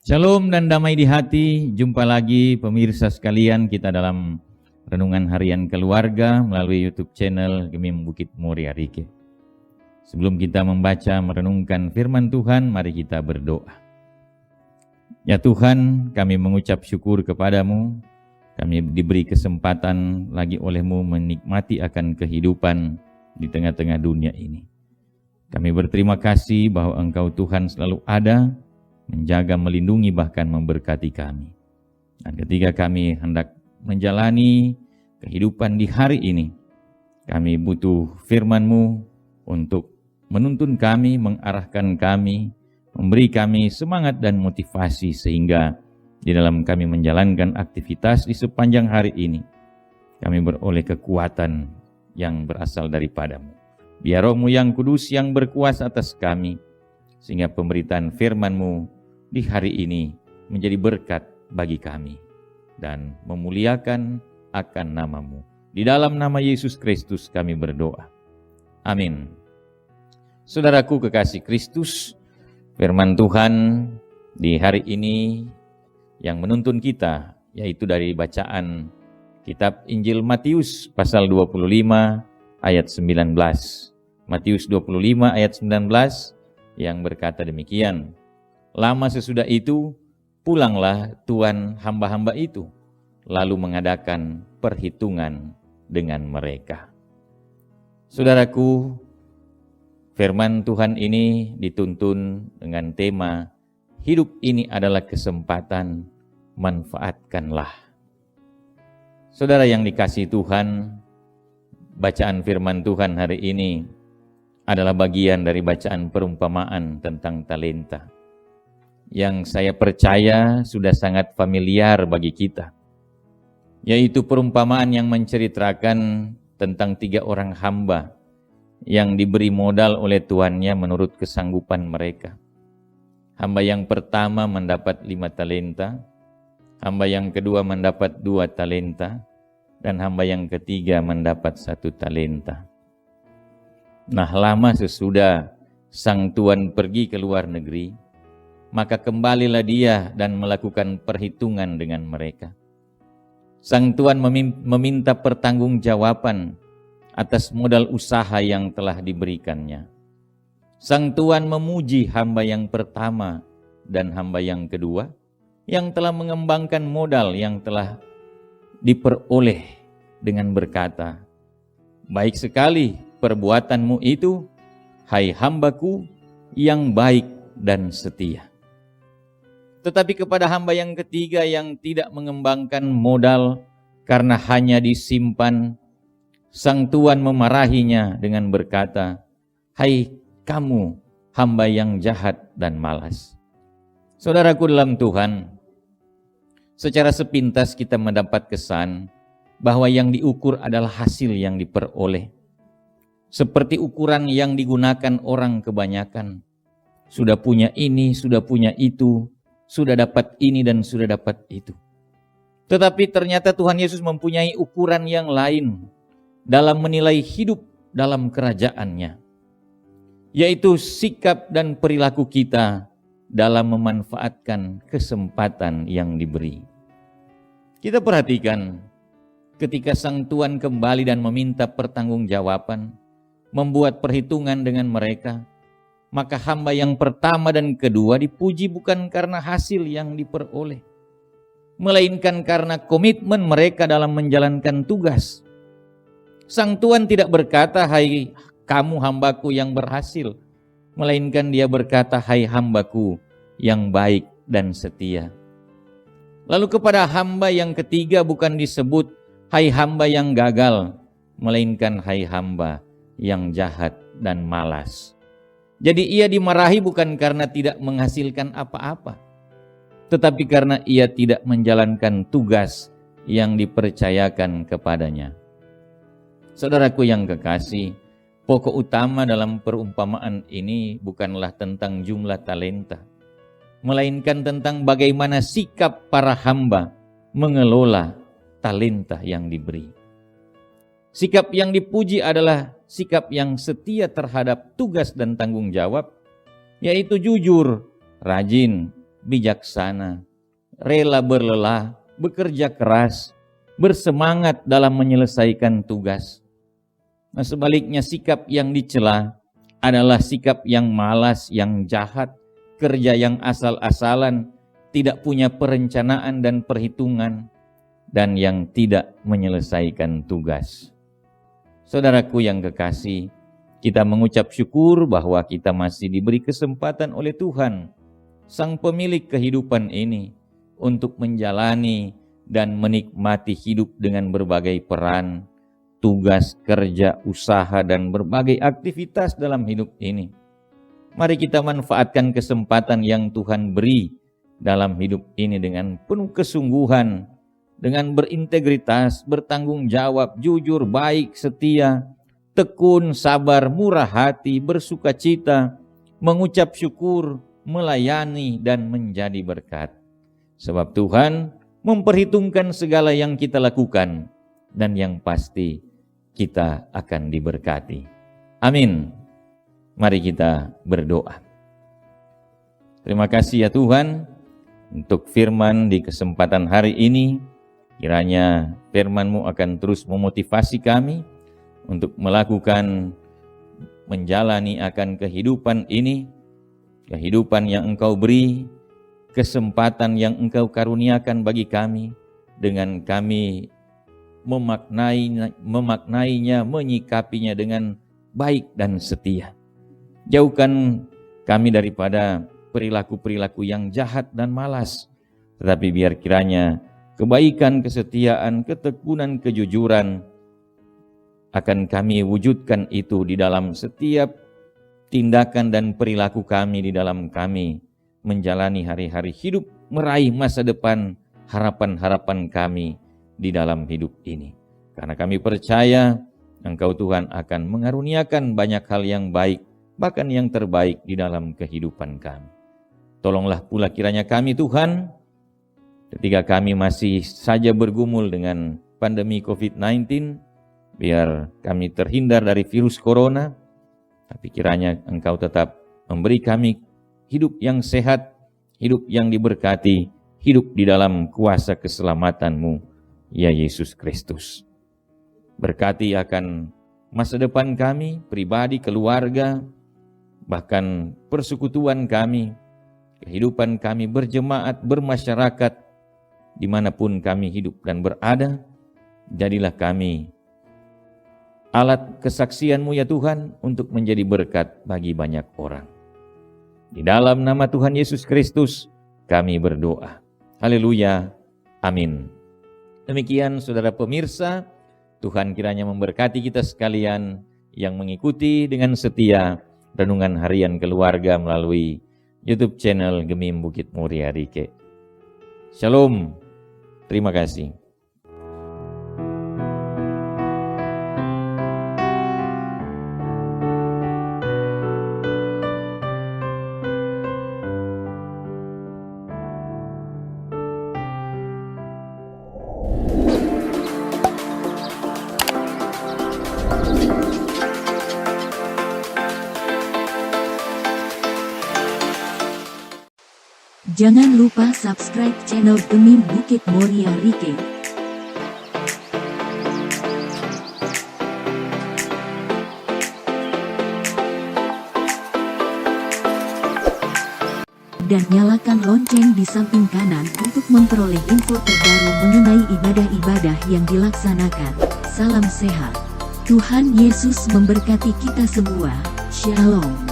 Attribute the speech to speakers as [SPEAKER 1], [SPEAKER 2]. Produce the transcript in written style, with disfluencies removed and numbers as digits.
[SPEAKER 1] Shalom dan damai di hati. Jumpa lagi pemirsa sekalian kita dalam renungan harian keluarga melalui YouTube channel Gemim Bukit Muria Rike. Sebelum kita membaca merenungkan firman Tuhan, mari kita berdoa. Ya Tuhan, kami mengucap syukur kepadamu. Kami diberi kesempatan lagi oleh-Mu menikmati akan kehidupan di tengah-tengah dunia ini. Kami berterima kasih bahwa Engkau Tuhan selalu ada, menjaga, melindungi, bahkan memberkati kami. Dan ketika kami hendak menjalani kehidupan di hari ini, kami butuh firman-Mu untuk menuntun kami, mengarahkan kami, memberi kami semangat dan motivasi sehingga di dalam kami menjalankan aktivitas di sepanjang hari ini, kami beroleh kekuatan yang berasal daripada-Mu. Biar Roh-Mu yang kudus yang berkuasa atas kami, sehingga pemberitaan firman-Mu di hari ini menjadi berkat bagi kami dan memuliakan akan nama-Mu. Di dalam nama Yesus Kristus kami berdoa. Amin. Saudaraku kekasih Kristus, firman Tuhan di hari ini yang menuntun kita yaitu dari bacaan kitab Injil Matius pasal 25 ayat 19. Matius 25 ayat 19 yang berkata demikian. Lama sesudah itu, pulanglah tuan hamba-hamba itu, lalu mengadakan perhitungan dengan mereka. Saudaraku, firman Tuhan ini dituntun dengan tema, hidup ini adalah kesempatan, manfaatkanlah. Saudara yang dikasihi Tuhan, bacaan firman Tuhan hari ini adalah bagian dari bacaan perumpamaan tentang talenta, yang saya percaya sudah sangat familiar bagi kita, yaitu perumpamaan yang menceritakan tentang 3 orang hamba yang diberi modal oleh tuannya menurut kesanggupan mereka. Hamba yang pertama mendapat 5 talenta, hamba yang kedua mendapat 2 talenta, dan hamba yang ketiga mendapat 1 talenta. Nah, lama sesudah sang tuan pergi ke luar negeri, maka kembalilah dia dan melakukan perhitungan dengan mereka. Sang tuan meminta pertanggungjawaban atas modal usaha yang telah diberikannya. Sang tuan memuji hamba yang pertama dan hamba yang kedua yang telah mengembangkan modal yang telah diperoleh dengan berkata, "Baik sekali perbuatanmu itu, hai hambaku yang baik dan setia." Tetapi kepada hamba yang ketiga yang tidak mengembangkan modal karena hanya disimpan, sang tuan memarahinya dengan berkata, "Hai kamu hamba yang jahat dan malas." Saudaraku dalam Tuhan, secara sepintas kita mendapat kesan bahwa yang diukur adalah hasil yang diperoleh. Seperti ukuran yang digunakan orang kebanyakan. Sudah punya ini, sudah punya itu, sudah dapat ini dan sudah dapat itu. Tetapi ternyata Tuhan Yesus mempunyai ukuran yang lain dalam menilai hidup dalam kerajaannya, yaitu sikap dan perilaku kita dalam memanfaatkan kesempatan yang diberi. Kita perhatikan ketika sang tuan kembali dan meminta pertanggungjawaban, membuat perhitungan dengan mereka, maka hamba yang pertama dan kedua dipuji bukan karena hasil yang diperoleh, melainkan karena komitmen mereka dalam menjalankan tugas. Sang tuan tidak berkata, "Hai kamu hambaku yang berhasil," melainkan dia berkata, "Hai hambaku yang baik dan setia." Lalu kepada hamba yang ketiga bukan disebut, "Hai hamba yang gagal," melainkan, "Hai hamba yang jahat dan malas." Jadi ia dimarahi bukan karena tidak menghasilkan apa-apa, tetapi karena ia tidak menjalankan tugas yang dipercayakan kepadanya. Saudaraku yang kekasih, pokok utama dalam perumpamaan ini bukanlah tentang jumlah talenta, melainkan tentang bagaimana sikap para hamba mengelola talenta yang diberi. Sikap yang dipuji adalah sikap yang setia terhadap tugas dan tanggung jawab, yaitu jujur, rajin, bijaksana, rela berlelah, bekerja keras, bersemangat dalam menyelesaikan tugas. Nah, sebaliknya sikap yang dicela adalah sikap yang malas, yang jahat, kerja yang asal-asalan, tidak punya perencanaan dan perhitungan, dan yang tidak menyelesaikan tugas. Saudaraku yang kekasih, kita mengucap syukur bahwa kita masih diberi kesempatan oleh Tuhan, Sang Pemilik kehidupan ini, untuk menjalani dan menikmati hidup dengan berbagai peran, tugas, kerja, usaha, dan berbagai aktivitas dalam hidup ini. Mari kita manfaatkan kesempatan yang Tuhan beri dalam hidup ini dengan penuh kesungguhan, dengan berintegritas, bertanggung jawab, jujur, baik, setia, tekun, sabar, murah hati, bersukacita, mengucap syukur, melayani, dan menjadi berkat. Sebab Tuhan memperhitungkan segala yang kita lakukan, dan yang pasti kita akan diberkati. Amin. Mari kita berdoa. Terima kasih ya Tuhan untuk firman di kesempatan hari ini. Kiranya firman-Mu akan terus memotivasi kami untuk melakukan, menjalani akan kehidupan ini, kehidupan yang Engkau beri, kesempatan yang Engkau karuniakan bagi kami, dengan kami memaknainya, menyikapinya dengan baik dan setia. Jauhkan kami daripada perilaku-perilaku yang jahat dan malas, tetapi biar kiranya kebaikan, kesetiaan, ketekunan, kejujuran akan kami wujudkan itu di dalam setiap tindakan dan perilaku kami, di dalam kami menjalani hari-hari hidup, meraih masa depan, harapan-harapan kami di dalam hidup ini. Karena kami percaya Engkau Tuhan akan mengaruniakan banyak hal yang baik, bahkan yang terbaik di dalam kehidupan kami. Tolonglah pula kiranya kami Tuhan, ketika kami masih saja bergumul dengan pandemi COVID-19, biar kami terhindar dari virus corona, tapi kiranya Engkau tetap memberi kami hidup yang sehat, hidup yang diberkati, hidup di dalam kuasa keselamatan-Mu, ya Yesus Kristus. Berkati akan masa depan kami, pribadi, keluarga, bahkan persekutuan kami, kehidupan kami berjemaat, bermasyarakat, dimanapun kami hidup dan berada. Jadilah kami alat kesaksian-Mu ya Tuhan, untuk menjadi berkat bagi banyak orang. Di dalam nama Tuhan Yesus Kristus kami berdoa. Haleluya. Amin. Demikian saudara pemirsa, Tuhan kiranya memberkati kita sekalian yang mengikuti dengan setia renungan harian keluarga melalui YouTube channel Gemim Bukit Muria Rike. Shalom. Terima kasih.
[SPEAKER 2] Jangan lupa subscribe channel Gemim Bukit Muria Rike. Dan nyalakan lonceng di samping kanan untuk memperoleh info terbaru mengenai ibadah-ibadah yang dilaksanakan. Salam sehat. Tuhan Yesus memberkati kita semua. Shalom.